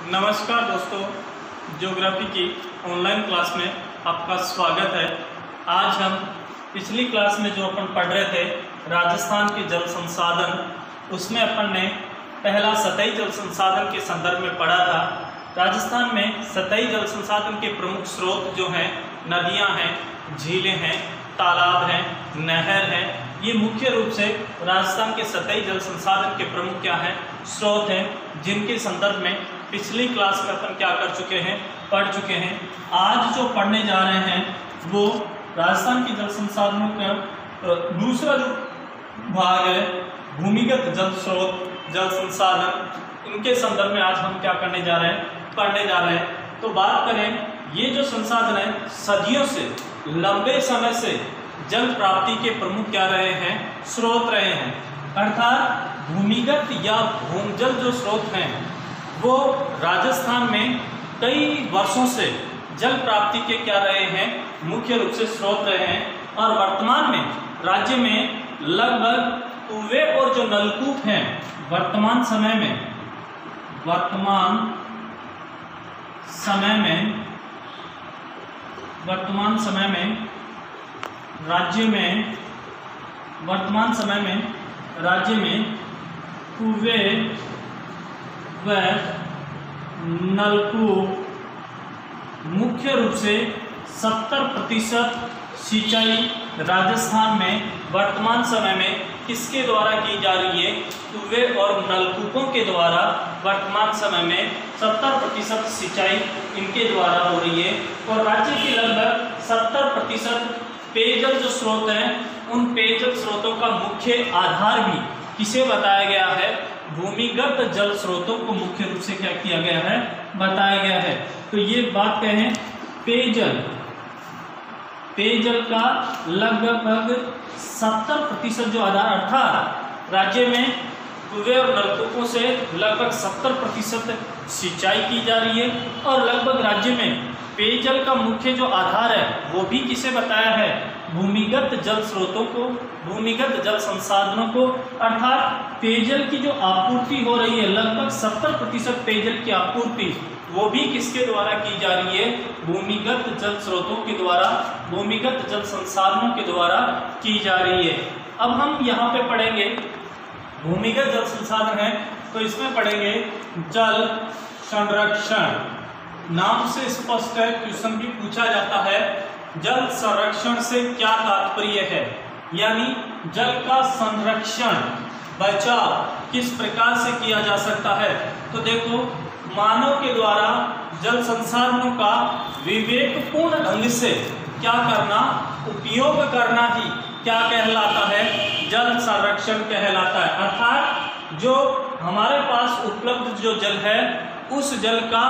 नमस्कार दोस्तों, ज्योग्राफी की ऑनलाइन क्लास में आपका स्वागत है। आज हम पिछली क्लास में जो अपन पढ़ रहे थे राजस्थान के जल संसाधन, उसमें अपन ने पहला सतही जल संसाधन के संदर्भ में पढ़ा था। राजस्थान में सतही जल संसाधन के प्रमुख स्रोत जो हैं नदियां हैं, झीलें हैं, तालाब हैं, नहर हैं। ये मुख्य रूप से राजस्थान के सतही जल संसाधन के प्रमुख क्या हैं, स्रोत हैं, जिनके संदर्भ में पिछली क्लास में अपन क्या कर चुके हैं, पढ़ चुके हैं। आज जो पढ़ने जा रहे हैं वो राजस्थान के जल संसाधनों का दूसरा जो भाग है, भूमिगत जल स्रोत, जल संसाधन, इनके संदर्भ में आज हम क्या करने जा रहे हैं, पढ़ने जा रहे हैं। तो बात करें, ये जो संसाधन है सदियों से, लंबे समय से जल प्राप्ति के प्रमुख क्या रहे हैं, स्रोत रहे हैं। अर्थात भूमिगत या भूमजल जो स्रोत हैं वो राजस्थान में कई वर्षों से जल प्राप्ति के क्या रहे हैं, मुख्य रूप से स्रोत रहे हैं। और वर्तमान में राज्य में लगभग कुएं और जो नलकूप हैं वर्तमान समय में राज्य में कुएं व नलकूप मुख्य रूप से 70% सिंचाई राजस्थान में वर्तमान समय में किसके द्वारा की जा रही है, कुएं और नलकूपों के द्वारा वर्तमान समय में 70% सिंचाई इनके द्वारा हो रही है। और राज्य की लगभग 70% पेयजल जो स्रोत हैं, उन पेयजल स्रोतों का मुख्य आधार भी किसे बताया गया है, भूमिगत जल स्रोतों को मुख्य रूप से क्या किया गया है, बताया गया है। तो ये बात कहें, पेयजल का लगभग 70% जो आधार, अर्थात राज्य में कुएं और नलकूपों से लगभग 70% सिंचाई की जा रही है। और लगभग राज्य में पेयजल का मुख्य जो आधार है वो भी किसे बताया है, भूमिगत जल स्रोतों को, भूमिगत जल संसाधनों को। अर्थात पेयजल की जो आपूर्ति हो रही है, लगभग 70% पेयजल की आपूर्ति वो भी किसके द्वारा की जा रही है, भूमिगत जल स्रोतों के द्वारा, भूमिगत जल संसाधनों के द्वारा की जा रही है। अब हम यहाँ पे पढ़ेंगे भूमिगत जल संसाधन है, तो इसमें पढ़ेंगे जल संरक्षण। नाम से स्पष्ट है, क्वेश्चन भी पूछा जाता है, जल संरक्षण से क्या तात्पर्य है, यानी जल का संरक्षण, बचाव किस प्रकार से किया जा सकता है। तो देखो, मानव के द्वारा जल संसाधनों का विवेकपूर्ण ढंग से क्या करना, उपयोग करना ही क्या कहलाता है, जल संरक्षण कहलाता है। अर्थात जो हमारे पास उपलब्ध जो जल है, उस जल का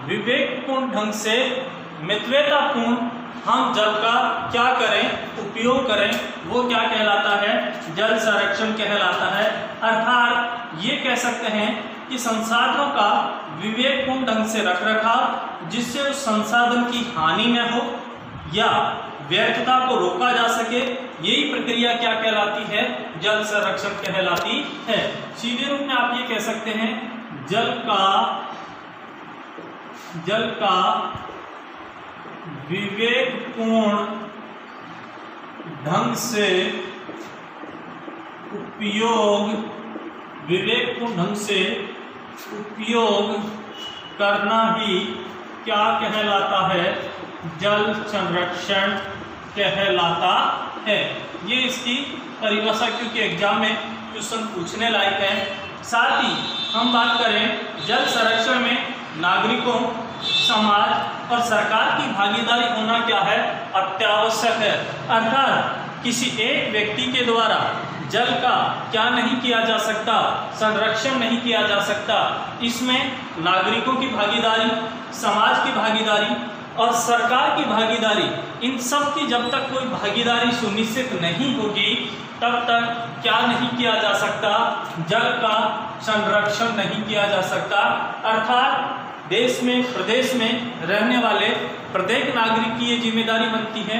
विवेकपूर्ण ढंग से, मितव्ययतापूर्ण हम जल का क्या करें, उपयोग करें, वो क्या कहलाता है, जल संरक्षण कहलाता है। अर्थात ये कह सकते हैं कि संसाधनों का विवेकपूर्ण ढंग से रखरखाव, जिससे उस संसाधन की हानि न हो या व्यर्थता को रोका जा सके, यही प्रक्रिया क्या कहलाती है, जल संरक्षण कहलाती है। सीधे रूप में आप ये कह सकते हैं, जल का विवेकपूर्ण ढंग से उपयोग करना ही क्या कहलाता है, जल संरक्षण कहलाता है। ये इसकी परिभाषा, क्योंकि एग्जाम में क्वेश्चन पूछने लायक है। साथ ही हम बात करें, जल संरक्षण में नागरिकों, समाज और सरकार की भागीदारी होना क्या है, अत्यावश्यक है। अर्थात किसी एक व्यक्ति के द्वारा जल का क्या नहीं किया जा सकता, संरक्षण नहीं किया जा सकता। इसमें नागरिकों की भागीदारी, समाज की भागीदारी और सरकार की भागीदारी, इन सब की जब तक कोई भागीदारी सुनिश्चित नहीं होगी, तब तक क्या नहीं किया जा सकता, जल का संरक्षण नहीं किया जा सकता। अर्थात देश में, प्रदेश में रहने वाले प्रत्येक नागरिक की ये जिम्मेदारी बनती है,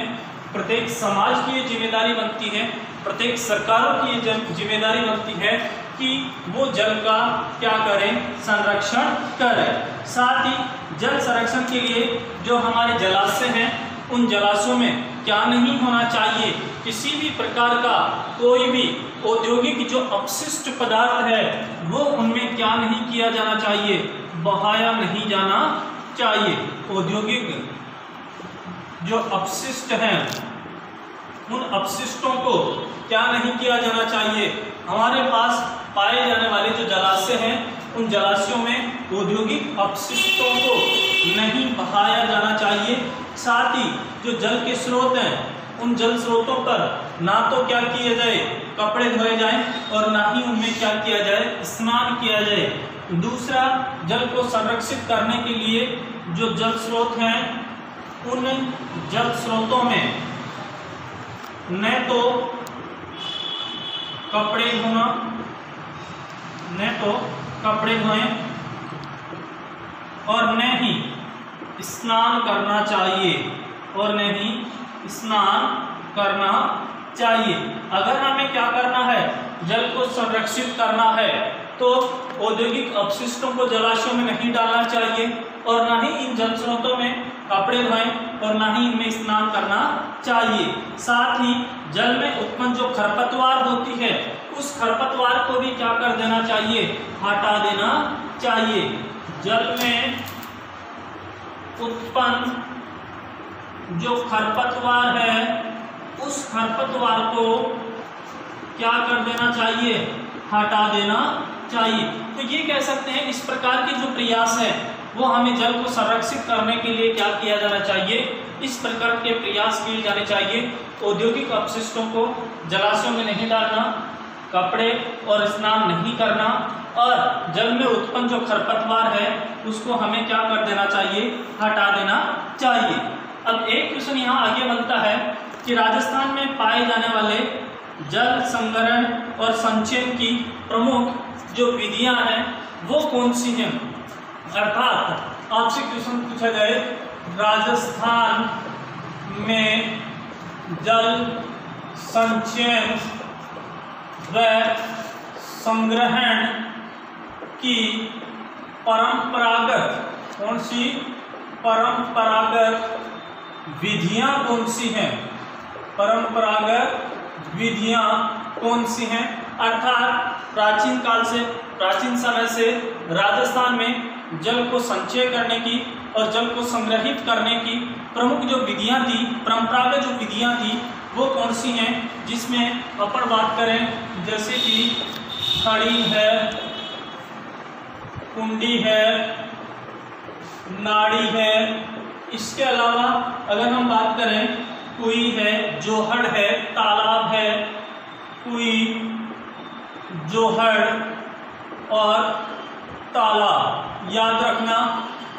प्रत्येक समाज की ये जिम्मेदारी बनती है, प्रत्येक सरकारों की ये जिम्मेदारी बनती है कि वो जल का क्या करें, संरक्षण करें। साथ ही जल संरक्षण के लिए जो हमारे जलाशय हैं उन जलाशयों में क्या नहीं होना चाहिए, किसी भी प्रकार का कोई भी औद्योगिक जो अपशिष्ट पदार्थ है वो उनमें क्या नहीं किया जाना चाहिए, बहाया नहीं जाना चाहिए। औद्योगिक जो अपशिष्ट हैं उन अपशिष्टों को क्या नहीं किया जाना चाहिए, हमारे पास पाए जाने वाले जो जलाशय हैं उन जलाशयों में औद्योगिक अपशिष्टों को नहीं बहाया जाना चाहिए। साथ ही जो जल के स्रोत हैं उन जल स्रोतों पर ना तो क्या किया जाए, कपड़े धोए जाएं और ना ही उनमें क्या किया जाए, स्नान किया जाए। दूसरा, जल को संरक्षित करने के लिए जो जल स्रोत हैं उन जल स्रोतों में न तो कपड़े धोना, न तो कपड़े धोएं और न ही स्नान करना चाहिए, और न ही स्नान करना चाहिए। अगर हमें क्या करना है, जल को संरक्षित करना है तो औद्योगिक अपशिष्टों को जलाशयों में नहीं डालना चाहिए और ना ही इन जल स्रोतों में कपड़े धोएं और ना ही इनमें स्नान करना चाहिए। साथ ही जल में उत्पन्न जो खरपतवार होती है उस खरपतवार को भी क्या कर देना चाहिए, हटा देना चाहिए। जल में उत्पन्न जो खरपतवार है उस खरपतवार को क्या कर देना चाहिए, हटा देना चाहिए। तो ये कह सकते हैं इस प्रकार के जो प्रयास है वो हमें जल को संरक्षित करने के लिए क्या किया जाना चाहिए, इस प्रकार के प्रयास किए जाने चाहिए। औद्योगिक अपशिष्टों को जलाशयों में नहीं डालना, कपड़े और स्नान नहीं करना और जल में उत्पन्न जो खरपतवार है उसको हमें क्या कर देना चाहिए, हटा देना चाहिए। अब एक क्वेश्चन यहाँ आगे बनता है कि राजस्थान में पाए जाने वाले जल संग्रहण और संचयन की प्रमुख जो विधियां हैं वो कौन सी हैं। अर्थात आपसे क्वेश्चन पूछा जाए, राजस्थान में जल संचयन व संग्रहण की परंपरागत कौन सी परंपरागत विधियां कौन सी हैं, परंपरागत विधियां कौन सी हैं। अर्थात प्राचीन काल से, प्राचीन समय से राजस्थान में जल को संचय करने की और जल को संग्रहित करने की प्रमुख जो विधियां थी, परंपरागत जो विधियां थी वो कौन सी हैं, जिसमें अपन बात करें जैसे कि खड़ी है, कुंडी है, नाड़ी है। इसके अलावा अगर हम बात करें कुई है, जोहड़ है, तालाब है, कुई, जोहड़ और तालाब। याद रखना,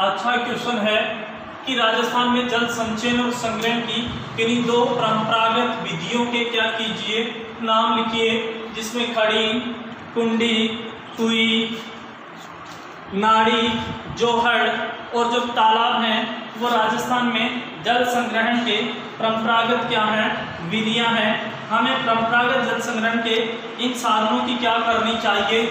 अच्छा क्वेश्चन है कि राजस्थान में जल संचयन और संग्रहण की किन्हीं दो परंपरागत विधियों के क्या कीजिए, नाम लिखिए, जिसमें खड़ी, कुंडी, कुई, नाड़ी, जोहड़ और जो तालाब हैं वो राजस्थान में जल संग्रहण के परंपरागत क्या हैं, विधियां हैं। हमें परंपरागत जल संग्रहण के इन साधनों की क्या करनी चाहिए,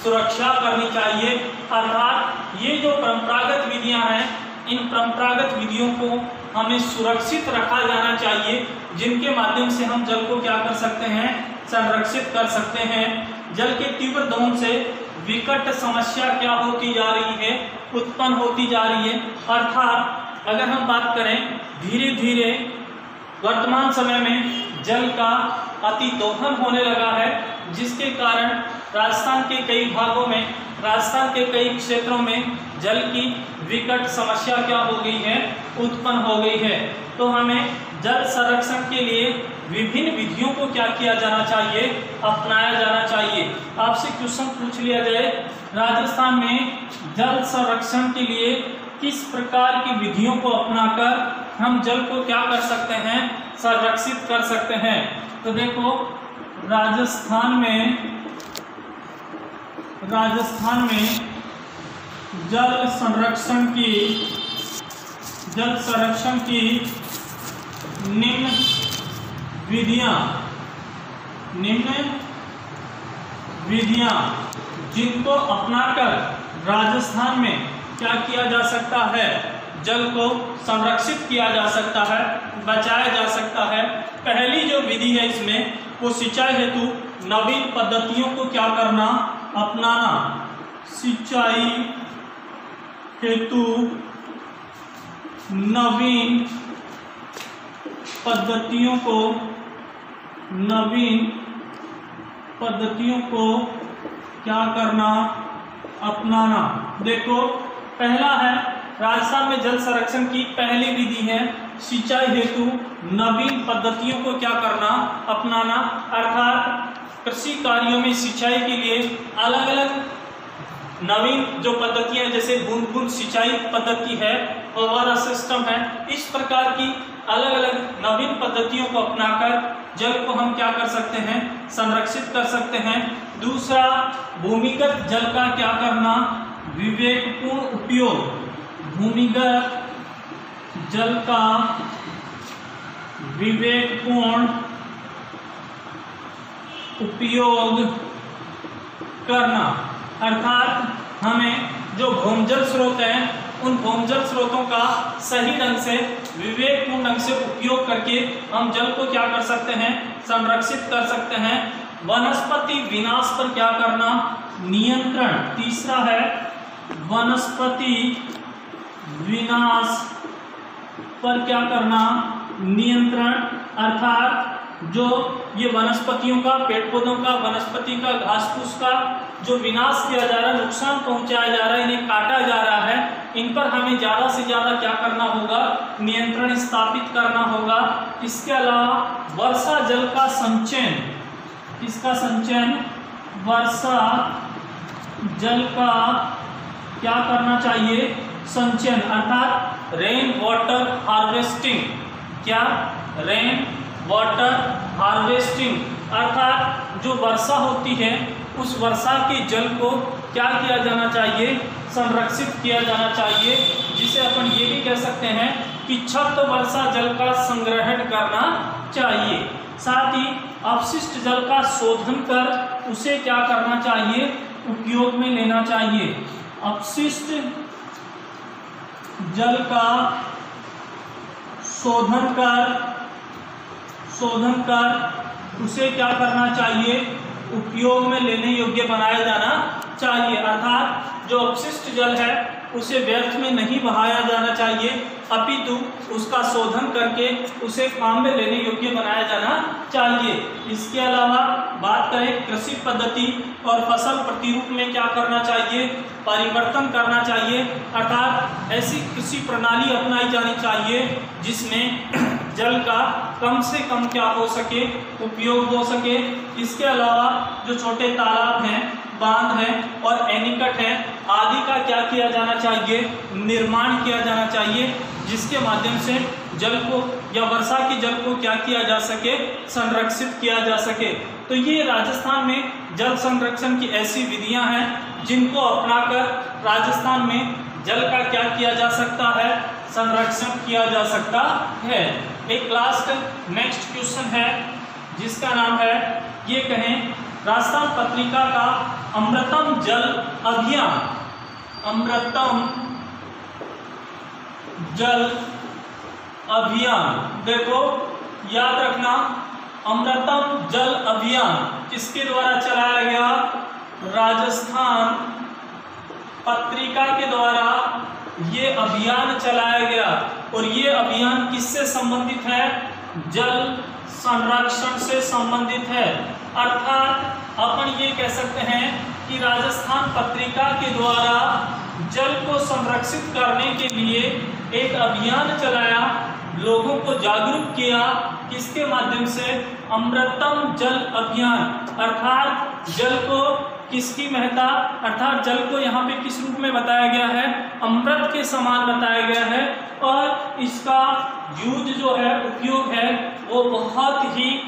सुरक्षा करनी चाहिए। अर्थात ये जो परंपरागत विधियां हैं इन परंपरागत विधियों को हमें सुरक्षित रखा जाना चाहिए, जिनके माध्यम से हम जल को क्या कर सकते हैं, संरक्षित कर सकते हैं। जल के तीव्र दोहन से विकट समस्या क्या होती जा रही है, उत्पन्न होती जा रही है। अर्थात अगर हम बात करें धीरे धीरे वर्तमान समय में जल का अति दोहन होने लगा है, जिसके कारण राजस्थान के कई भागों में, राजस्थान के कई क्षेत्रों में जल की विकट समस्या क्या हो गई है, उत्पन्न हो गई है। तो हमें जल संरक्षण के लिए विभिन्न विधियों को क्या किया जाना चाहिए, अपनाया जाना चाहिए। आपसे क्वेश्चन पूछ लिया जाए, राजस्थान में जल संरक्षण के लिए किस प्रकार की विधियों को अपनाकर हम जल को क्या कर सकते हैं, संरक्षित कर सकते हैं। तो देखो राजस्थान में जल संरक्षण की निम्न विधियां जिनको अपनाकर राजस्थान में क्या किया जा सकता है, जल को संरक्षित किया जा सकता है, बचाया जा सकता है। पहली जो विधि है इसमें वो सिंचाई हेतु नवीन पद्धतियों को क्या करना, अपनाना। सिंचाई हेतु नवीन पद्धतियों को क्या करना, अपनाना। देखो पहला है राजस्थान में जल संरक्षण की पहली विधि है सिंचाई हेतु नवीन पद्धतियों को क्या करना, अपनाना। अर्थात कृषि कार्यों में सिंचाई के लिए अलग अलग नवीन जो पद्धतियां, जैसे बूंद बूंद सिंचाई पद्धति है, फव्वारा सिस्टम है, इस प्रकार की अलग अलग नवीन पद्धतियों को अपनाकर जल को हम क्या कर सकते हैं, संरक्षित कर सकते हैं। दूसरा, भूमिगत जल का क्या करना, विवेकपूर्ण उपयोग। भूमिगत जल का विवेकपूर्ण उपयोग करना। अर्थात हमें जो भूमिजल स्रोत हैं उन भूमिजल स्रोतों का सही ढंग से, विवेकपूर्ण ढंग से उपयोग करके हम जल को क्या कर सकते हैं, संरक्षित कर सकते हैं। वनस्पति विनाश पर क्या करना, नियंत्रण। तीसरा है वनस्पति विनाश पर क्या करना, नियंत्रण। अर्थात जो ये वनस्पतियों का, पेड़ पौधों का, वनस्पति का, घास फूस का जो विनाश किया जा रहा है, नुकसान पहुंचाया जा रहा है, इन्हें काटा जा रहा है, इन पर हमें ज़्यादा से ज़्यादा क्या करना होगा, नियंत्रण स्थापित करना होगा। इसके अलावा वर्षा जल का संचयन, इसका संचयन, वर्षा जल का क्या करना चाहिए, संचयन। अर्थात रेन वाटर हार्वेस्टिंग। क्या, रेन वाटर हार्वेस्टिंग। अर्थात जो वर्षा होती है उस वर्षा के जल को क्या किया जाना चाहिए, संरक्षित किया जाना चाहिए, जिसे अपन ये भी कह सकते हैं कि छत वर्षा जल का संग्रहण करना चाहिए। साथ ही अपशिष्ट जल का शोधन कर उसे क्या करना चाहिए, उपयोग में लेना चाहिए। अपशिष्ट जल का शोधन कर उसे क्या करना चाहिए, उपयोग में लेने योग्य बनाया जाना चाहिए। अर्थात जो अपशिष्ट जल है उसे व्यर्थ में नहीं बहाया जाना चाहिए, अपितु उसका शोधन करके उसे काम में लेने योग्य बनाया जाना चाहिए। इसके अलावा बात करें कृषि पद्धति और फसल प्रतिरूप में क्या करना चाहिए, परिवर्तन करना चाहिए। अर्थात ऐसी कृषि प्रणाली अपनाई जानी चाहिए जिसमें जल का कम से कम क्या हो सके, उपयोग हो सके। इसके अलावा जो छोटे तालाब हैं, बांध है और एनीकट है आदि का क्या किया जाना चाहिए, निर्माण किया जाना चाहिए, जिसके माध्यम से जल को या वर्षा के जल को क्या किया जा सके, संरक्षित किया जा सके। तो ये राजस्थान में जल संरक्षण की ऐसी विधियां हैं जिनको अपनाकर राजस्थान में जल का क्या किया जा सकता है, संरक्षण किया जा सकता है। एक लास्ट नेक्स्ट क्वेश्चन है जिसका नाम है, ये कहें राजस्थान पत्रिका का अमृतम जल अभियान, अमृतम जल अभियान। देखो याद रखना, अमृतम जल अभियान किसके द्वारा चलाया गया, राजस्थान पत्रिका के द्वारा ये अभियान चलाया गया। और ये अभियान किससे संबंधित है, जल संरक्षण से संबंधित है। अर्थात अपन ये कह सकते हैं कि राजस्थान पत्रिका के द्वारा जल को संरक्षित करने के लिए एक अभियान चलाया, लोगों को जागरूक किया, किसके माध्यम से, अमृतम जल अभियान। अर्थात जल को किसकी महत्ता, अर्थात जल को यहाँ पे किस रूप में बताया गया है, अमृत के समान बताया गया है। और इसका यूज जो है, उपयोग है, वो बहुत ही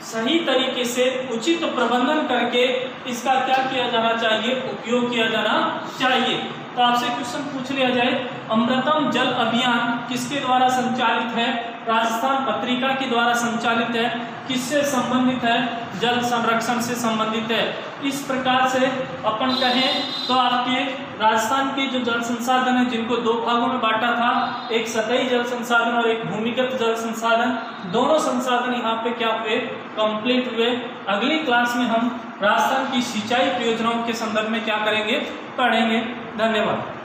सही तरीके से उचित प्रबंधन करके इसका क्या किया जाना चाहिए, उपयोग किया जाना चाहिए। तो आपसे क्वेश्चन पूछ लिया जाए, अमृतम जल अभियान किसके द्वारा संचालित है, राजस्थान पत्रिका के द्वारा संचालित है। किससे संबंधित है? जल संरक्षण से संबंधित है। इस प्रकार से अपन कहें तो आपके राजस्थान के जो जल संसाधन है, जिनको दो भागों में बांटा था, एक सतही जल संसाधन और एक भूमिगत जल संसाधन, दोनों संसाधन यहाँ पे क्या हुए? कंप्लीट हुए। अगली क्लास में हम राजस्थान की सिंचाई परियोजनाओं के संदर्भ में क्या करेंगे? पढ़ेंगे। धन्यवाद।